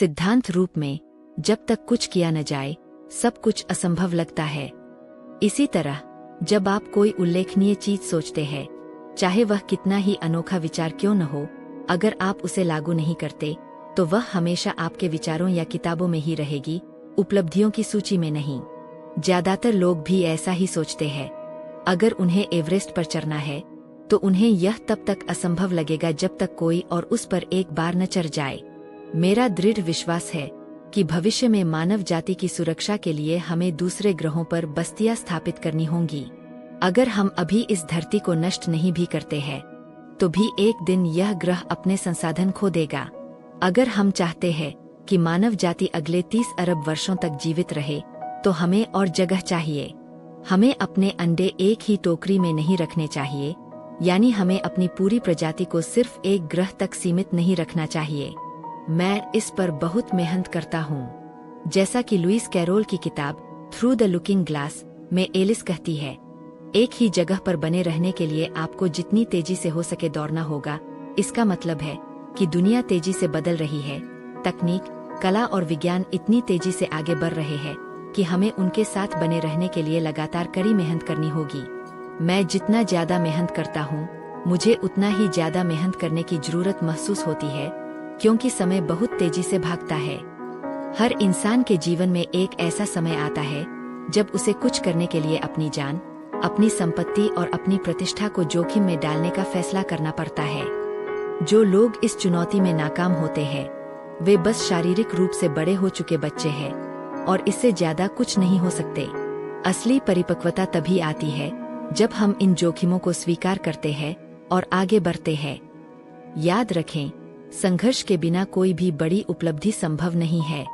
सिद्धांत रूप में जब तक कुछ किया न जाए सब कुछ असंभव लगता है। इसी तरह जब आप कोई उल्लेखनीय चीज सोचते हैं, चाहे वह कितना ही अनोखा विचार क्यों न हो, अगर आप उसे लागू नहीं करते तो वह हमेशा आपके विचारों या किताबों में ही रहेगी, उपलब्धियों की सूची में नहीं। ज्यादातर लोग भी ऐसा ही सोचते हैं। अगर उन्हें एवरेस्ट पर चढ़ना है तो उन्हें यह तब तक असंभव लगेगा जब तक कोई और उस पर एक बार न चढ़ जाए। मेरा दृढ़ विश्वास है कि भविष्य में मानव जाति की सुरक्षा के लिए हमें दूसरे ग्रहों पर बस्तियां स्थापित करनी होंगी। अगर हम अभी इस धरती को नष्ट नहीं भी करते हैं तो भी एक दिन यह ग्रह अपने संसाधन खो देगा। अगर हम चाहते हैं कि मानव जाति अगले 30 अरब वर्षों तक जीवित रहे तो हमें और जगह चाहिए। हमें अपने अंडे एक ही टोकरी में नहीं रखने चाहिए, यानी हमें अपनी पूरी प्रजाति को सिर्फ एक ग्रह तक सीमित नहीं रखना चाहिए। मैं इस पर बहुत मेहनत करता हूँ। जैसा कि लुईस कैरोल की किताब थ्रू द लुकिंग ग्लास में एलिस कहती है, एक ही जगह पर बने रहने के लिए आपको जितनी तेजी से हो सके दौड़ना होगा। इसका मतलब है कि दुनिया तेजी से बदल रही है। तकनीक, कला और विज्ञान इतनी तेजी से आगे बढ़ रहे हैं कि हमें उनके साथ बने रहने के लिए लगातार कड़ी मेहनत करनी होगी। मैं जितना ज्यादा मेहनत करता हूँ, मुझे उतना ही ज्यादा मेहनत करने की जरूरत महसूस होती है, क्योंकि समय बहुत तेजी से भागता है। हर इंसान के जीवन में एक ऐसा समय आता है जब उसे कुछ करने के लिए अपनी जान, अपनी संपत्ति और अपनी प्रतिष्ठा को जोखिम में डालने का फैसला करना पड़ता है। जो लोग इस चुनौती में नाकाम होते हैं वे बस शारीरिक रूप से बड़े हो चुके बच्चे हैं और इससे ज्यादा कुछ नहीं हो सकते। असली परिपक्वता तभी आती है जब हम इन जोखिमों को स्वीकार करते हैं और आगे बढ़ते हैं। याद रखें, संघर्ष के बिना कोई भी बड़ी उपलब्धि संभव नहीं है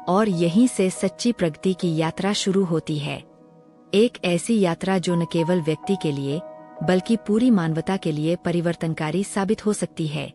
और यहीं से सच्ची प्रगति की यात्रा शुरू होती है। एक ऐसी यात्रा जो न केवल व्यक्ति के लिए बल्कि पूरी मानवता के लिए परिवर्तनकारी साबित हो सकती है।